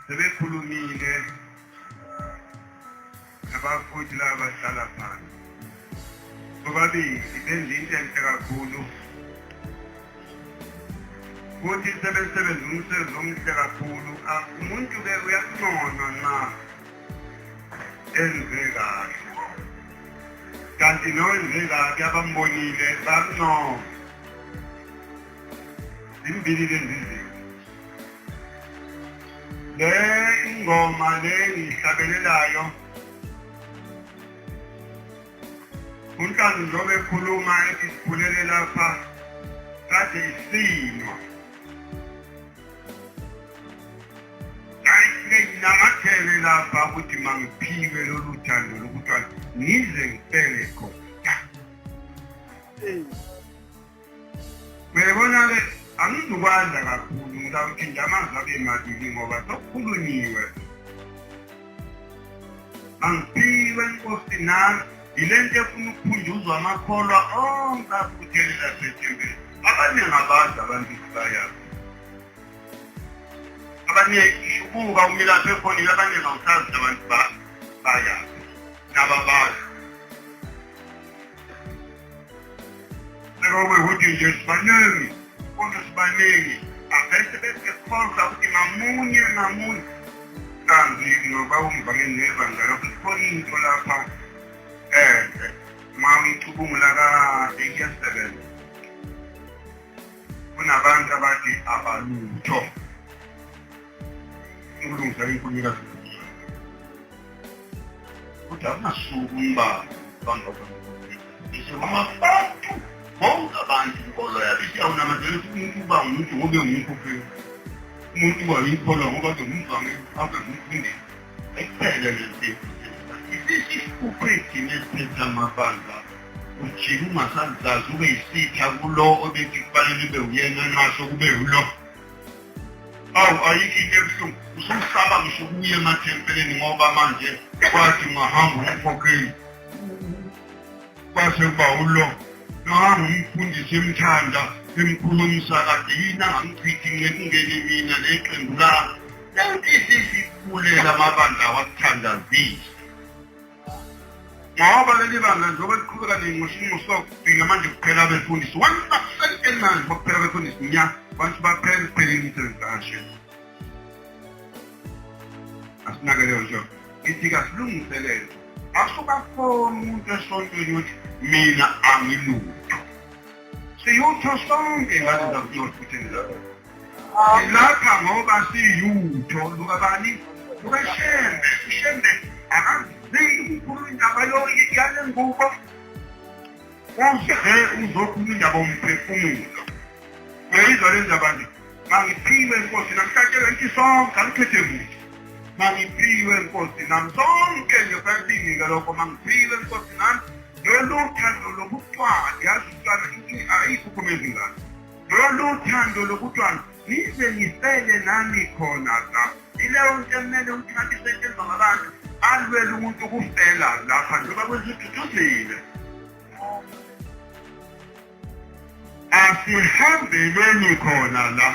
sebekhulumile abafuthi laba abahlala phansi bobabili benza into enhle kakhulu futhi sebenza umsebenzi omuhle kakhulu. Umuntu-ke uyakunona na enze kahle kanti nowenze kabi abambonile bakunona. Zimbili lezi zinto. Le ingoma le ngihlabelelayo uNtando njengoba ekhuluma ethi siphulele lapha kade isinwa namathele lapha ukuthi mangiphike lolu thando lokuthi ngize ngipele khona. Uyabona-ke angizukwazi kakhulu ngizawuthi nje amazwi abe mabili ngoba sokukhulunyiwe. Mangiphike Nkosi nami yile nto efuna ukuphunjuzwa amakholwa onke aphuthelela sethembeni. Abanye ngabantu abantu bayazi. Abanye ishubuka umila phefonile abanye ngawusazi abantu bayazi nababazi. Sekobe ukuthi nje sibaningi konke sibaningi abese besekholwa ukuthi ngamunye kanti ngoba ungibangeni nevangelo kukhona into lapha mangicubungula ka-87 kunabantu abathi abalutho ukulungisa inkulumikazi ukuthi akunasuku umbalo bantu bonke abantu inkolo yabo isiyawunamazela ukuthi umuntu uba umuntu ngobe ngumkhokheli umuntu uba yinkolo ngoba ngumvange abe ngumfundisi ekuphele lento isifuphethi nesiphethe amabandla ujike ungasazazi ube yisitha kulo obethi kufanele ube uyena nxaso kube ulo. Awu ayikho into ebuhlungu usumsaba ngisho ukuya emathempeleni ngoba manje kwathi ungahamba umkhokheli kwase kuba ulo nahamba umfundisi emthanda emkhulumisa kade yini angamchithi ngekungene mina neqembu lami lento isisifulela amabandla awakuthandazisa. Ngoba leli banga njengoba liqhubeka nenqoshingosokubhinga manje kuphela abefundisi 1% emanje bokuphela abefundisi nya bantu baphela kuphelile imisebenzi kashe. Asinakeleyo nje ithi kasilungiselele asuka khona umuntu esontweni ukuthi mina angilutho siyutho sonke ngathi zakuyothutheni lapho lapha ngoba siyutho lukabani lukashembe ishembe akazikhuluma indaba yale ngubo uzokhuluma indaba omphefumulo uyayizwa le ndaba nje mangiphiwe Nkosi namhlanje lento sonke angikhethe kuthi mangiphiwe Nkosi nami sonke nje bayadingeka lokho mangiphiwe Nkosi nami lolu thando lokuthwala yazi ukutwana ayikho ezingane lolu thando lokuthwala nize ngisele nami khona la ileyo nto emele ukuthi isetshenziswa ngabantu alwele umuntu ukufela lapha njengoba kwezithuthuzile asihambeleni khona la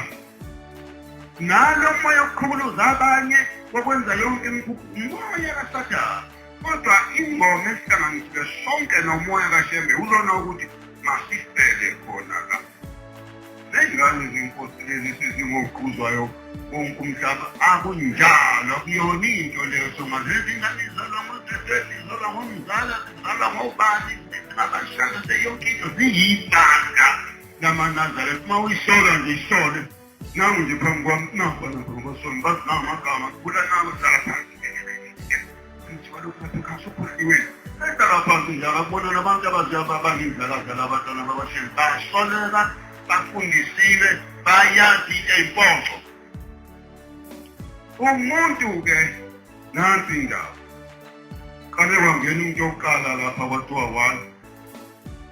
nalo moya okukhuluza abanye kokwenza yonke umoya kaSathane kodwa ingoma esihlanganisile sonke nomoya kaShembe uzona ukuthi masifele khona la. Lezingane zinkosi lezi sizingokuzwayo wonke umhlaba akunjalo kuyona into leyo somazezi ingane izalwa ngozezezi izalwa ngomzala izalwa ngobani abashaka seyonke into ziyibanga lamaNazaretha uma uyisola nje isole nangu nje phambi kwami nabona ngosoni bazinamagama kula nabo sala phansi ngithi balokhu bathukasukhuliwe sala phansi nje akubona nabantu abaziyaba abangindlala abantwana babasheni basoleka bafundisile bayazi impoqo umuntu-ke nansi indaba kale kwangena umuntu yokuqala lapha kwathiwa wani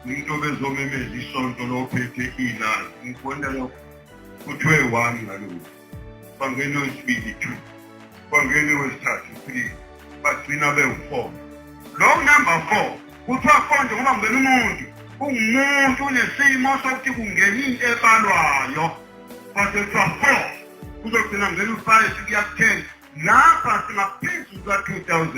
umuntu obezomemeza isonto lophethe ilazi ngibona lokho kuthiwe wani ngalokhu bangene wesibili 2 bangene wesithathu 3 bagcina be-4 lo number 4 kuthiwa konje ngoba ngena umuntu umuntu unesimo sokuthi kungena into ebalwayo kwase kuthiwa 4 kuzogcina ngena u5 kuya ku10 lapha singaphezulu ka-2000.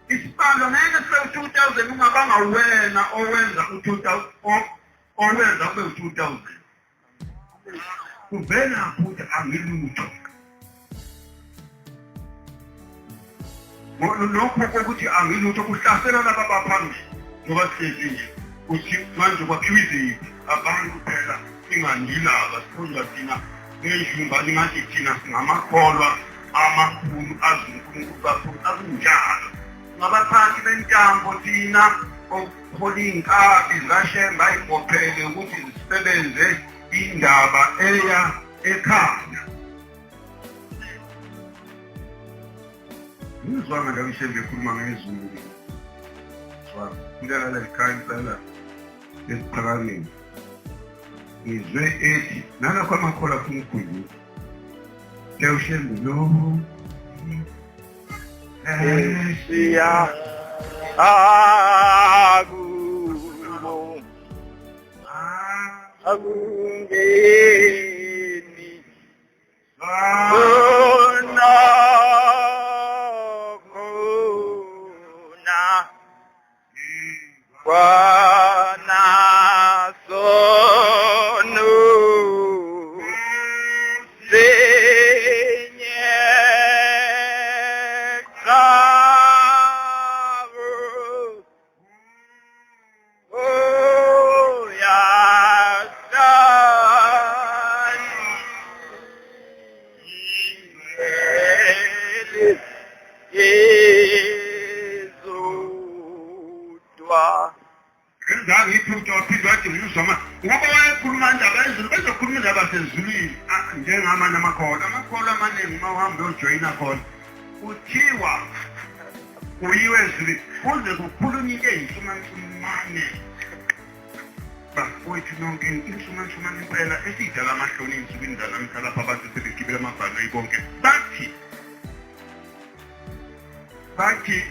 Isibalo ngeke sibe 2000 ungabanga wena owenza u-2000 owenza kube 2000. Kuvela ukuthi angilutho. Lokho kokuthi angilutho kuhlasela laba abaphambili ngoba sihlezi nje uthi manje kwakhiwa iziphi abantu phela ingandilaba sikhonza thina ngejumba lingathi thina singamakholwa amakhulu azinkulu kakhulu akunjalo. Ngabaphansi bentambo thina okhola iy'nkabi zikashemba ay'bophele ukuthi zisebenze indaba eya ekhaya. Ngizwanga ndawo ishembe ekhuluma ngezulu. Kulela lekhaya insala esiphakameni. Ngizwe ethi nalapho amakhola afuna ukukhumbula. Leyo shembe lo. Siya akubo akungeni khona kwanasono njengama namakhola amaningi mawuhambe ujoyina khona kuthiwa uyiwe ezulwini kuze kukhulunywe into eyinsumansumane bafowethu nonke insumansumane impela esiyidala amahloni ey'nsukwini zanamhla lapha abantu sebegibela amabhanoyi bonke bathi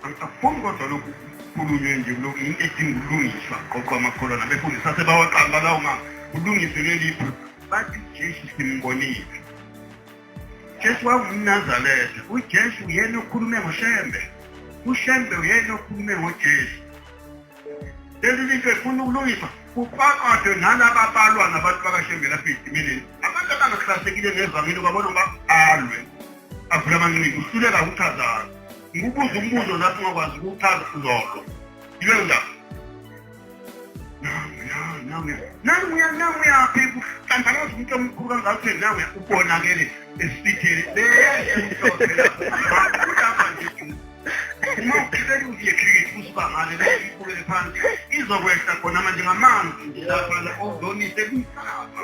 akufuni kodwa lokhu kukhulunywe nje lokhu into edinga ukulungiswa qoqwa amakholwa befundisa sebawaqamba lawo kulungiswe lelipho. Bathi Jesu simbonile. Jesu wangumNazaretha. uJesu uyena okhulume ngoShembe. uShembe uyena okhulume ngoJesu. Leli linto efuna ukulungiswa kuphakathi nalaba abalwa nabantu bakaShembe lapha ezimeleni. Abantu abangahlasekile ngezamile kwabona ngoba alwe. Avula amanqindi uhluleka ukuchaza. Ngibuza umbuzo lapho ungakwazi ukuchaza lolo. Yile ndaba. Nawe yaphi kanti umuntu omkhulu kangakho nawe ubonakele esithele uma ukhipela uyekhilithi usibangale lesikubele phansi izokwehla khona manje ngamanzi nje lapha ozonise kumhlaba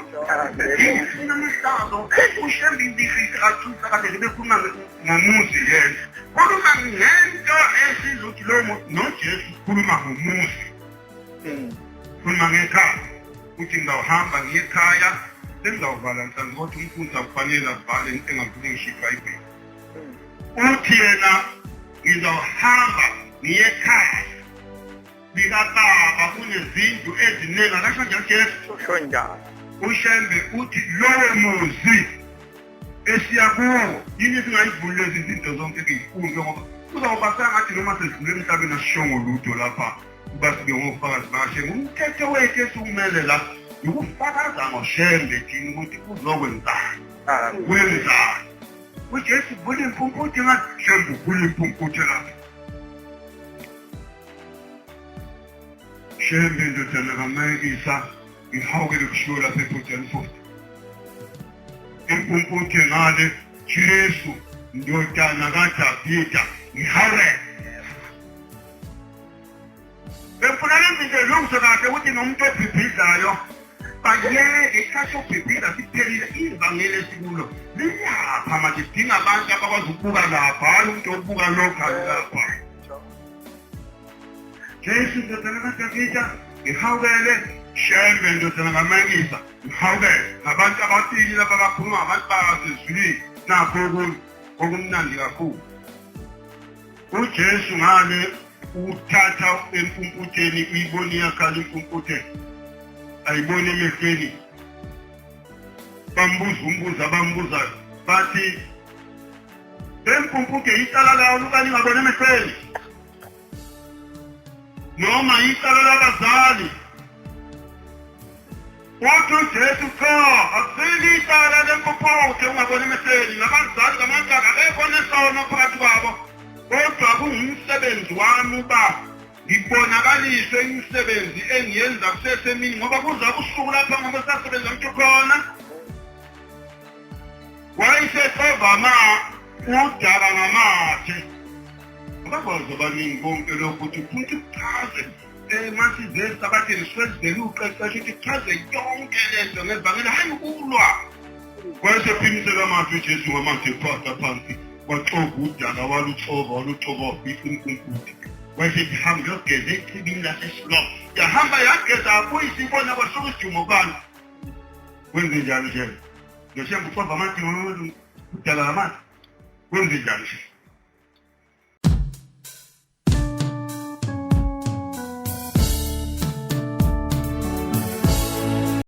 amhlazo uShembe indifisa kathutha kade bekhuluma ngomuzi yena khuluma ngento esizothi lo noJesu khuluma ngomuzi khuluma ngekhaya uthi ngawuhamba ngekhaya sengizawuvala mhlawumbe kodwa umfundi akufanele avale into engavulingisho iBhayibheli. Uthi yena ngizawuhamba ngiyekhaya likababa kunezindlu eziningi akasho njalo Jesu njalo. uShembe uthi lowo muzi esiya kuwo yini singayivuli lezi zinto zonke eziyifundwe ngoba kuzawuba sengathi noma sesidlule emhlabeni asishongo lutho lapha basibe ngofakazi bakaShembe. Umthetho wethu esiwumele la ukufakaza ngoShembe thina ukuthi kuzokwenzani wenzani. uJesu uvula impumputhi ngathi Shembe uvula impumputhi lapha. Shembe ndodana kaMayikisa ngihawukele kushiwo lapha ephutheleni futhi impumputhi ngale Jesu ndodana kaDavida ngihawukele. Befuna lezinto ezilungiswe kahle ukuthi nomuntu obhibhizayo bayeke isikhathi sobhibhiza siphelile ivangeli esikulo liyapha manje sidinga abantu abakwazi ukubuka lapha hayi umuntu obuka lokhu lapha. Jesu ndodana kaDavida ngihawukele. Shembe ndodana kaMayikisa ngihawukele. Ngabantu abathile lapha abakhuluma ngabantu basezulwini nakho okumnandi kakhulu. uJesu ngale uthatha empumputheni uyibona iyakhala impumputheni ayibona emehlweni. Bambuza umbuzo abambuzayo bathi Empumpuke icala lawo luka ningabona emehlweni. Noma icala labazali. Uthi uJesu cha, akusili icala lempuphuke ungabona emehlweni. Nabazali kaMantaka akekho nesono phakathi kwabo. Kodwa kungumsebenzi wami uba ngibonakaliswe imisebenzi engiyenza kusesemini ngoba kuza kusuku lapha ngoba sasebenza mntu khona. Wayesethova udaka ngamathe. Abakwazi abaningi bonke lokhu ukuthi futhi kuchaze masivesi abatheni sisezivele uqeqesha ukuthi kuchaze yonke lento ngevangeli hayi ukulwa. Wayesephimisela amathe uJesu ngamathe phasa phansi waxova udaka waluxova wabhisa umkhumbuthi. Wayesethi hamba yogeza echibini lasesilo. Yahamba yageza abuyisa ibona kwasuka isijumo bani. Wenze njalo nje. Ngisho uxova amathe udaka ngamathe. Wenze njalo nje.